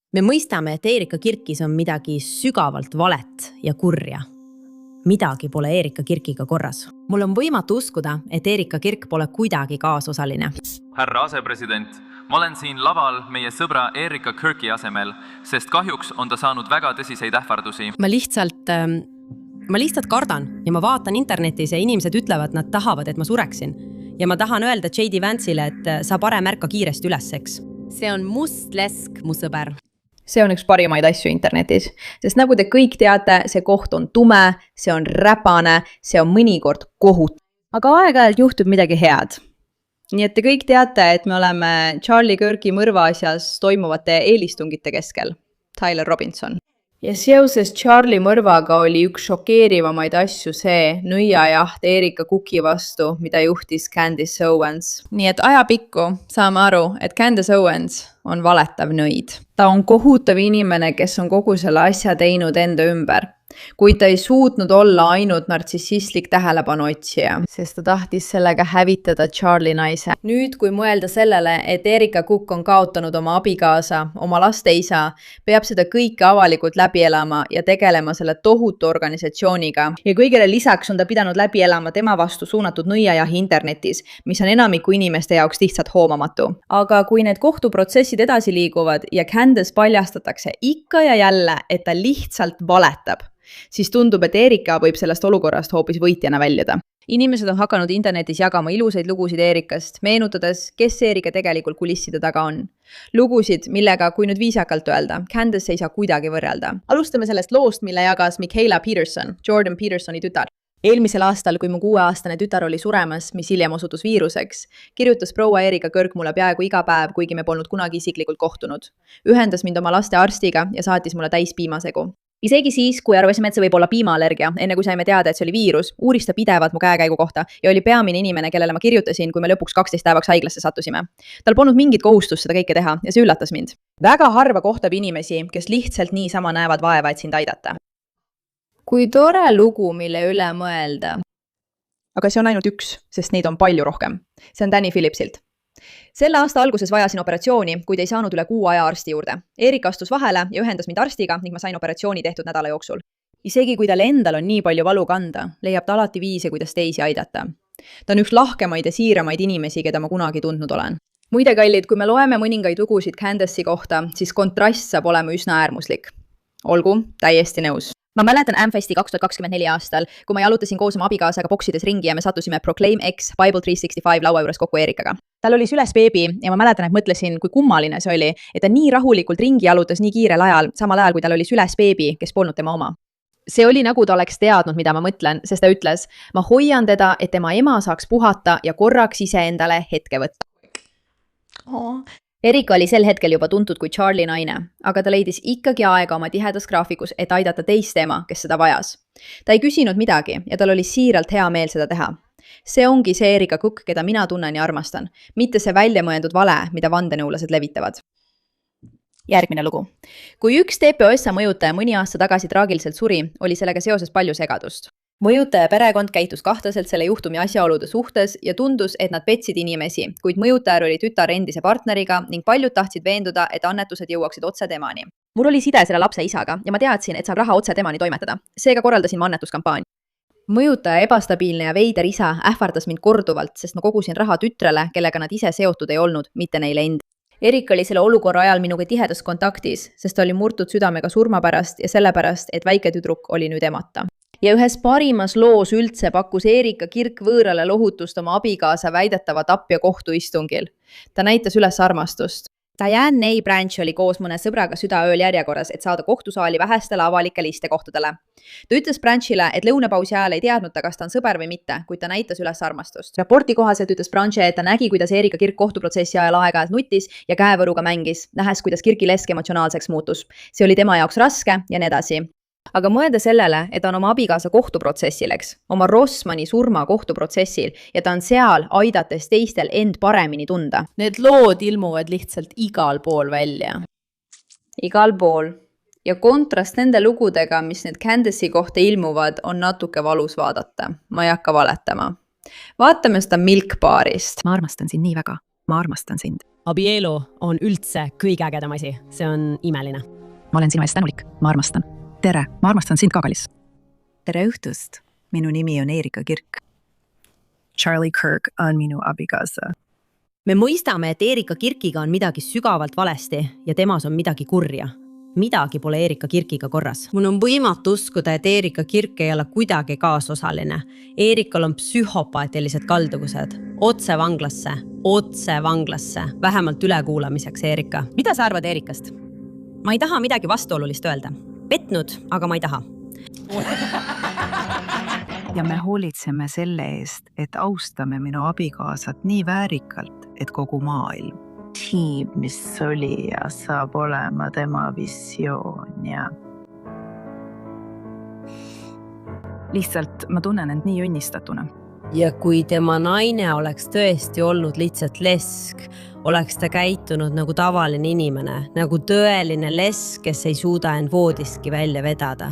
Me mõistame, et Eerika Kirkis on midagi sügavalt valet ja kurja. Midagi pole Eerika Kirkiga korras. Mul on võimatu uskuda, et Eerika Kirk pole kuidagi kaasosaline. Härra asepresident, ma olen siin laval meie sõbra Eerika Kirki asemel, sest kahjuks on ta saanud väga tõsiseid ähvardusi. Ma lihtsalt kardan ja ma vaatan internetis ja inimesed ütlevad, nad tahavad, et ma sureksin. Ja ma tahan öelda J.D. Vance'ile, et sa parem ärka kiiresti ülesseks. See on must lesk, mu sõber. See on üks parimaid asju internetis, sest nagu te kõik teate, see koht on tume, see on räpane, see on mõnikord kohut. Aga aeg-ajalt juhtub midagi head. Nii et te kõik teate, et me oleme Charlie Kirki mõrva asjas toimuvate eelistungite keskel. Tyler Robinson. Ja seoses Charlie mõrvaga oli üks šokeerivamaid asju see nõiajaht Eerika Cooki vastu, mida juhtis Candace Owens. Nii et ajapikku saame aru, et Candace Owens on valetav nõid. Ta on kohutav inimene, kes on kogu selle asja teinud enda ümber. Kuid ta ei suutnud olla ainult nartsissistlik tähelepanu otsija, sest ta tahtis sellega hävitada Charlie naise. Nüüd, kui mõelda sellele, et Eerika Cook on kaotanud oma abikaasa, oma laste isa, peab seda kõike avalikult läbi elama ja tegelema selle tohutu organisatsiooniga. Ja kõigele lisaks on ta pidanud läbi elama tema vastu suunatud nõiajahi internetis, mis on enamiku inimeste jaoks lihtsalt hoomamatu. Aga kui need kohtuprotsessid edasi liiguvad ja Candace paljastatakse ikka ja jälle, et ta lihtsalt valetab, siis tundub, et Eerika võib sellest olukorrast hoopis võitjana väljuda. Inimesed on hakanud internetis jagama ilusaid lugusid Eerikast, meenutades, kes Eerika tegelikult kulisside taga on. Lugusid, millega, kui nüüd viisakalt öelda, Candace ei saa kuidagi võrrelda. Alustame sellest loost, mille jagas Michaela Peterson, Jordan Petersoni tütar. Eelmisel aastal, kui mu 6-aastane tütar oli suremas, mis hiljem osutus viiruseks, kirjutas proua Eerika Kirk mulle peaaegu iga päev, kuigi me polnud kunagi isiklikult kohtunud. Ühendas mind oma laste arstiga ja saatis mulle täis piimasegu. Isegi siis, kui arvasime, et see võib olla piimaallergia, enne kui saime teada, et see oli viirus, uuris ta pidevalt mu käekäigu kohta ja oli peamine inimene, kellele ma kirjutasin, kui me lõpuks 12 päevaks haiglasse sattusime. Tal polnud mingit kohustust seda kõike teha ja see üllatas mind. Väga harva kohtab inimesi, kes lihtsalt niisama näevad vaeva, et sind aidata. Kui tore lugu, mille üle mõelda. Aga see on ainult üks, sest neid on palju rohkem. See on Danny Phillipsilt. Selle aasta alguses vajasin operatsiooni, kuid ei saanud üle 6 aja arsti juurde. Eerika astus vahele ja ühendas mind arstiga ning ma sain operatsiooni tehtud nädala jooksul. Isegi kui tal endal on nii palju valu kanda, leiab ta alati viise, kuidas teisi aidata. Ta on üks lahkemaid ja siiramaid inimesi, keda ma kunagi tundnud olen. Muide kallid, kui me loeme mõningaid lugusid Candace'i kohta, siis kontrast saab olema üsna äärmuslik. Olgu, täiesti nõus. Ma mäletan Amfesti 2024 aastal, kui ma jalutasin koos oma abikaasaga boksides ringi ja me sattusime Proclaim X Bible 365 laua juures kokku Eerikaga. Tal oli süles beebi ja ma mäletan, et mõtlesin, kui kummaline see oli, et ta nii rahulikult ringi jalutas nii kiirel ajal, samal ajal kui tal oli süles beebi, kes polnud tema oma. See oli nagu ta oleks teadnud, mida ma mõtlen, sest ta ütles, ma hoian teda, et tema ema saaks puhata ja korraks iseendale hetke võtta. Eerika oli sel hetkel juba tuntud kui Charlie naine, aga ta leidis ikkagi aega oma tihedas graafikus, et aidata teist ema, kes seda vajas. Ta ei küsinud midagi ja tal oli siiralt hea meel seda teha. See ongi see Eerika Cook, keda mina tunnen ja armastan, mitte see väljamõeldud vale, mida vandenõulased levitavad. Järgmine lugu. Kui üks TPOSA mõjutaja mõni aasta tagasi traagiliselt suri, oli sellega seoses palju segadust. Mõjutaja perekond käitus kahtlaselt selle juhtumi asjaolude suhtes ja tundus, et nad petsid inimesi, kuid mõjutajal oli tütar endise partneriga ning paljud tahtsid veenduda, et annetused jõuaksid otse temani. Mul oli side selle lapse isaga ja ma teadsin, et saab raha otse temani toimetada. Seega korraldasin ma annetuskampaania. Mõjutaja ebastabiilne ja veider isa ähvardas mind korduvalt, sest ma kogusin raha tütrele, kellega nad ise seotud ei olnud, mitte neile enda. Eerika oli selle olukorra ajal minuga tihedas kontaktis, sest ta oli murtud südamega surma pärast ja sellepärast, et väike tüdruk oli nüüd emata. Ja ühes parimas loos üldse pakkus Eerika Kirk võõrale lohutust oma abikaasa väidetava tapja kohtuistungil. Ta näitas üles armastust. Diane Nay Branch oli koos mõne sõbraga südaööl järjekorras, et saada kohtusaali vähestele avalikele istekohtadele. Ta ütles Branchile, et lõunapausi ajal ei teadnud ta, kas ta on sõber või mitte, kuid ta näitas üles armastust. Raporti kohaselt ütles Branch, et ta nägi, kuidas Eerika Kirk kohtuprotsessi ajal aeg-ajalt nutis ja käevõruga mängis, nähes, kuidas Kirki lesk emotsionaalseks muutus. See oli tema jaoks raske ja nii edasi. Aga mõelda sellele, et ta on oma abikaasa kohtuprotsessileks, oma Rossmani surma kohtuprotsessil ja ta on seal aidates teistel end paremini tunda. Need lood ilmuvad lihtsalt igal pool välja. Igal pool. Ja kontrast nende lugudega, mis need Candace'i kohta ilmuvad, on natuke valus vaadata. Ma ei hakka valetama. Vaatame seda Milk Barist. Ma armastan sind nii väga. ma armastan sind. Abielu on üldse kõige ägedam asi, see on imeline. Ma olen sinu eest tänulik, ma armastan. Tere, ma armastan sind ka, kallis. Tere õhtust, minu nimi on Erika Kirk. Charlie Kirk on minu abikaasa. Me mõistame, et Erika Kirkiga on midagi sügavalt valesti ja temas on midagi kurja. Midagi pole Erika Kirkiga korras. Mul on võimatu uskuda, et Erika Kirk ei ole kuidagi kaasosaline. Erikal on psühhopaatilised kalduvused. Otse vanglasse. Vähemalt ülekuulamiseks, Erika. Mida sa arvad Erikast? Ma ei taha midagi vastuolulist öelda. Petnud, aga ma ei taha. Ja me hoolitseme selle eest, et austame minu abikaasat nii väärikalt, et kogu maailm. Tiim, mis oli ja saab olema tema visioon ja... Lihtsalt ma tunnen end nii õnnistatuna. Ja kui tema naine oleks tõesti olnud lihtsalt lesk, oleks ta käitunud nagu tavaline inimene, nagu tõeline lesk, kes ei suuda end voodiski välja vedada.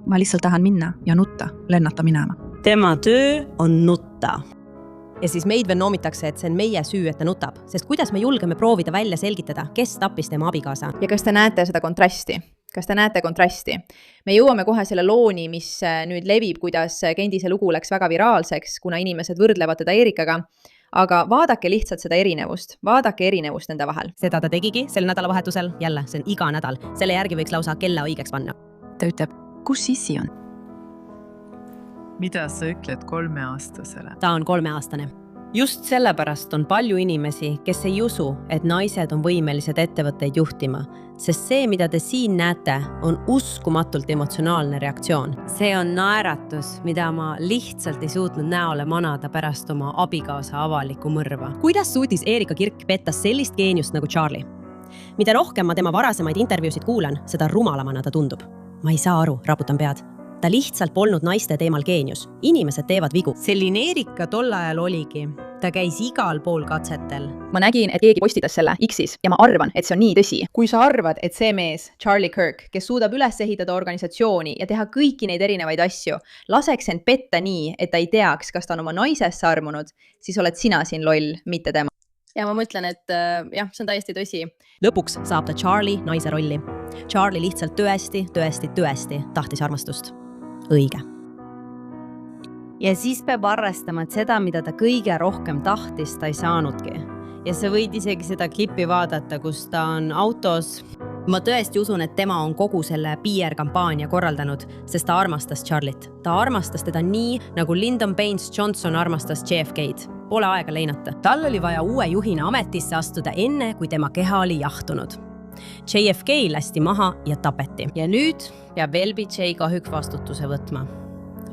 Ma lihtsalt tahan minna ja nutta, lennata minema. Tema töö on nutta. Ja siis meid veel noomitakse, et see on meie süü, et ta nutab. Sest kuidas me julgeme proovida välja selgitada, kes tappis tema abikaasa? Ja kas te näete seda kontrasti? Me jõuame kohe selle looni, mis nüüd levib, kuidas Kendise lugu läks väga viraalseks, kuna inimesed võrdlevad teda Erikaga. Aga vaadake lihtsalt seda erinevust. Vaadake erinevust nende vahel. Seda ta tegigi sel nädalavahetusel. Jälle, see on iga nädal. Selle järgi võiks lausa kella õigeks panna. Ta ütleb, kus sissi on? Mida sa ütled 3-aastasele? Ta on 3-aastane. Just sellepärast on palju inimesi, kes ei usu, et naised on võimelised ettevõtteid juhtima, sest see, mida te siin näete, on uskumatult emotsionaalne reaktsioon. See on naeratus, mida ma lihtsalt ei suutnud näole manada pärast oma abikaasa avalikku mõrva. Kuidas suutis Erika Kirk petta sellist geeniust nagu Charlie? Mida rohkem ma tema varasemaid intervjuusid kuulan, seda rumalamana ta tundub. Ma ei saa aru, raputan pead. Ta lihtsalt polnud naiste teemal geenius. Inimesed teevad vigu. Selline Erika tol ajal oligi. Ta käis igal pool katsetel. Ma nägin, et keegi postitas selle X-is ja ma arvan, et see on nii tõsi. Kui sa arvad, et see mees, Charlie Kirk, kes suudab üles ehitada organisatsiooni ja teha kõiki neid erinevaid asju, laseks end petta nii, et ta ei teaks, kas ta on oma naisesse armunud, siis oled sina siin loll, mitte tema. Ja ma mõtlen, et jah, see on täiesti tõsi. Lõpuks saab ta Charlie naise rolli. Charlie lihtsalt tõesti tahtis armastust. Õige. Ja siis peab arvestama, et seda, mida ta kõige rohkem tahtis, ta ei saanudki. Ja sa võid isegi seda klippi vaadata, kus ta on autos. Ma tõesti usun, et tema on kogu selle PR-kampaania korraldanud, sest ta armastas Charliet. Ta armastas teda nii, nagu Lyndon Baines Johnson armastas JFK'd. Pole aega leinata. Tal oli vaja uue juhina ametisse astuda enne, kui tema keha oli jahtunud. JFK lasti maha ja tapeti. Ja nüüd peab LBJ kahjuks vastutuse võtma.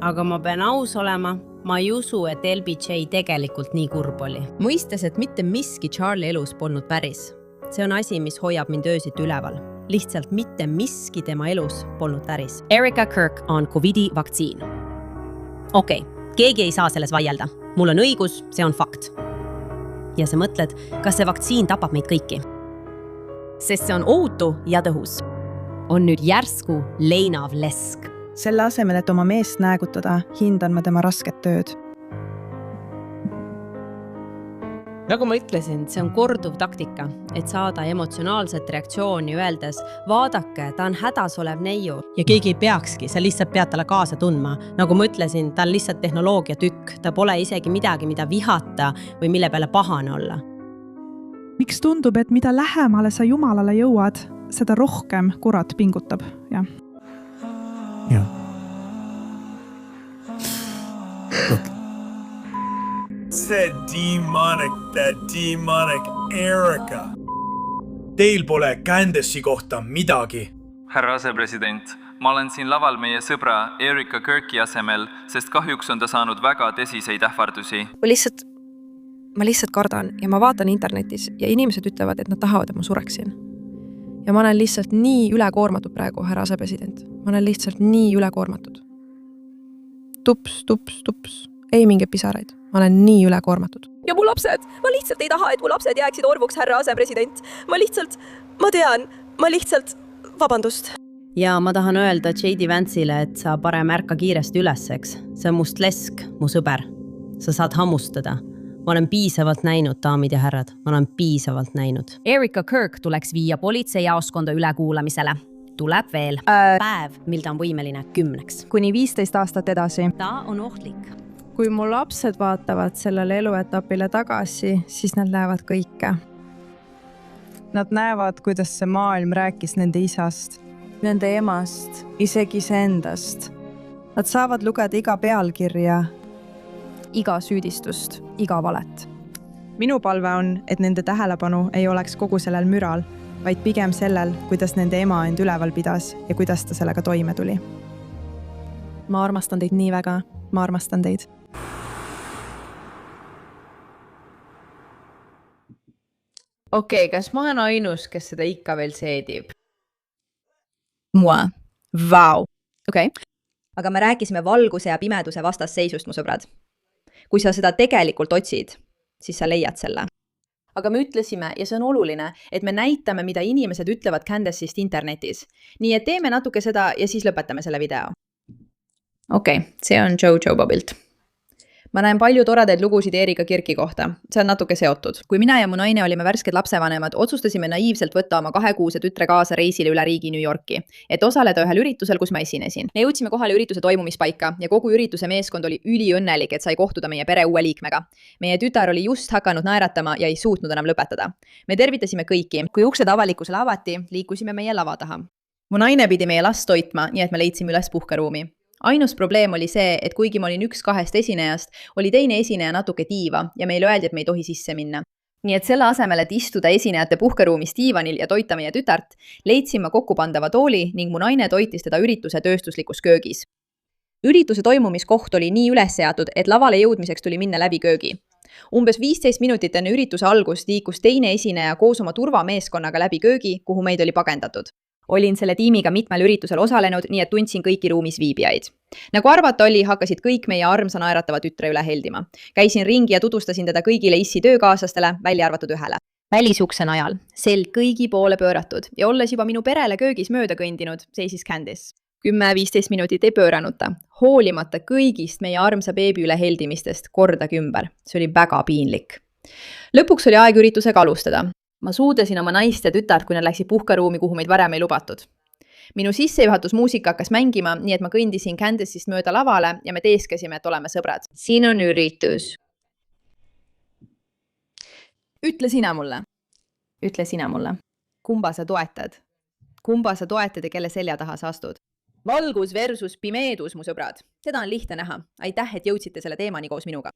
Aga ma pean aus olema, ma ei usu, et LBJ tegelikult nii kurb oli. Mõistes, et mitte miski Charlie elus polnud päris. See on asi, mis hoiab mind öösit üleval. Lihtsalt mitte miski tema elus polnud päris. Erika Kirk on COVID-i vaktsiin. Okei, keegi ei saa selles vaielda. Mul on õigus, see on fakt. Ja sa mõtled, kas see vaktsiin tapab meid kõiki? Sest see on ohutu ja tõhus. On nüüd järsku leinav lesk. Selle asemel, et oma meest näägutada, hindan ma tema rasket tööd. Nagu ma ütlesin, see on korduv taktika, et saada emotsionaalset reaktsiooni öeldes, vaadake, ta on hädas olev neiu. Ja keegi ei peakski, sa lihtsalt pead talle kaasa tundma. Nagu ma ütlesin, ta on lihtsalt tehnoloogia tükk, ta pole isegi midagi, mida vihata või mille peale pahane olla. Miks tundub, et mida lähemale sa Jumalale jõuad, seda rohkem kurat pingutab, jah. Jah. See demonic Erika. Teil pole Candace'i kohta midagi. Härra asepresident, ma olen siin laval meie sõbra Erika Kirki asemel, sest kahjuks on ta saanud väga tõsiseid ähvardusi. Ma lihtsalt kardan ja ma vaatan internetis ja inimesed ütlevad, et nad tahavad, et ma sureksin. Ja ma olen lihtsalt nii ülekoormatud praegu, härra asepresident. Ma olen lihtsalt nii ülekoormatud. Tups. Ei mingeid pisaraid. Ma olen nii ülekoormatud. Ja mu lapsed! Ma lihtsalt ei taha, et mu lapsed jääksid orvuks, härra asepresident. Ma tean, vabandust. Ja ma tahan öelda J.D. Vance'ile, et sa parem ärka kiiresti üleseks. See on must lesk, mu sõber. Sa saad hammustada. ma olen piisavalt näinud, daamid ja härrad, ma olen piisavalt näinud. Erika Kirk tuleks viia politseijaoskonda ülekuulamisele. Tuleb veel. Päev, mil ta on võimeline 10. kuni 15 aastat edasi. Ta on ohtlik. kui mu lapsed vaatavad sellele eluetapile tagasi, siis nad näevad kõike. Nad näevad, kuidas see maailm rääkis nende isast. Nende emast, isegi iseendast. Nad saavad lugeda iga pealkirja, iga süüdistust, iga valet. Minu palve on, et nende tähelepanu ei oleks kogu sellel müral, vaid pigem sellel, kuidas nende ema end üleval pidas ja kuidas ta sellega toime tuli. Ma armastan teid nii väga, ma armastan teid. Okei, kas ma olen ainus, kes seda ikka veel seedib? Moi. Vau. Okei. Aga me rääkisime valguse ja pimeduse vastasseisust, mu sõbrad. Kui sa seda tegelikult otsid, siis sa leiad selle. Aga me ütlesime, ja see on oluline, et me näitame, mida inimesed ütlevad Candace'ist internetis. Nii et teeme natuke seda ja siis lõpetame selle video. Okei, see on Jojo Bobilt. Ma näen palju toredaid lugusid Erika Kirki kohta. See on natuke seotud. Kui mina ja mu naine olime värsked lapsevanemad, otsustasime naiivselt võtta oma 2-kuuse tütre kaasa reisile üle riigi New Yorki, et osaleda ühel üritusel, kus ma esinesin. Me jõudsime kohale ürituse toimumispaika ja kogu ürituse meeskond oli üliõnnelik, et sai kohtuda meie pere uue liikmega. Meie tütar oli just hakanud naeratama ja ei suutnud enam lõpetada. Me tervitasime kõiki. Kui uksed avalikkusele avati, liikusime meie lava taha. Mu naine pidi meie last toitma, nii et me leidsime üles puhkeruumi. Ainus probleem oli see, et kuigi ma olin 1-2 esinejast, oli teine esineja natuke tiiva ja meile öeldi, et me ei tohi sisse minna. Nii et selle asemel, et istuda esinejate puhkeruumis diivanil ja toita meie tütart, leidsin ma kokkupandava tooli ning mu naine toitis teda ürituse tööstuslikus köögis. Ürituse toimumiskoht oli nii üles seatud, et lavale jõudmiseks tuli minna läbi köögi. Umbes 15 minutit enne ürituse algust liikus teine esineja koos oma turvameeskonnaga läbi köögi, kuhu meid oli pagendatud. Olin selle tiimiga mitmel üritusel osalenud, nii et tundsin kõiki ruumis viibijaid. Nagu arvata oli, hakkasid kõik meie armsa naeratava tütre üle heldima. Käisin ringi ja tutvustasin teda kõigile issi töökaaslastele, välja arvatud ühele. Välisukse najal, selg kõigi poole pööratud ja olles juba minu perele köögis mööda kõndinud, seisis Candace. 10-15 minutit ei pööranud ta, hoolimata kõigist meie armsa beebi üle heldimistest kordagi ümber. See oli väga piinlik. Lõpuks oli aeg üritusega alustada. Ma suudlesin oma naist ja tütart, kui nad läksid puhkeruumi, kuhu meid varem ei lubatud. Minu sissejuhatusmuusika hakkas mängima, nii et ma kõndisin Candace'ist mööda lavale ja me teeskasime, et oleme sõbrad. Siin on üritus. Ütle sina mulle. Ütle sina mulle. Kumba sa toetad? Kumba sa toetad ja kelle selja taha sa astud? Valgus versus pimeedus, mu sõbrad. Seda on lihtne näha. Aitäh, et jõudsite selle teemani koos minuga.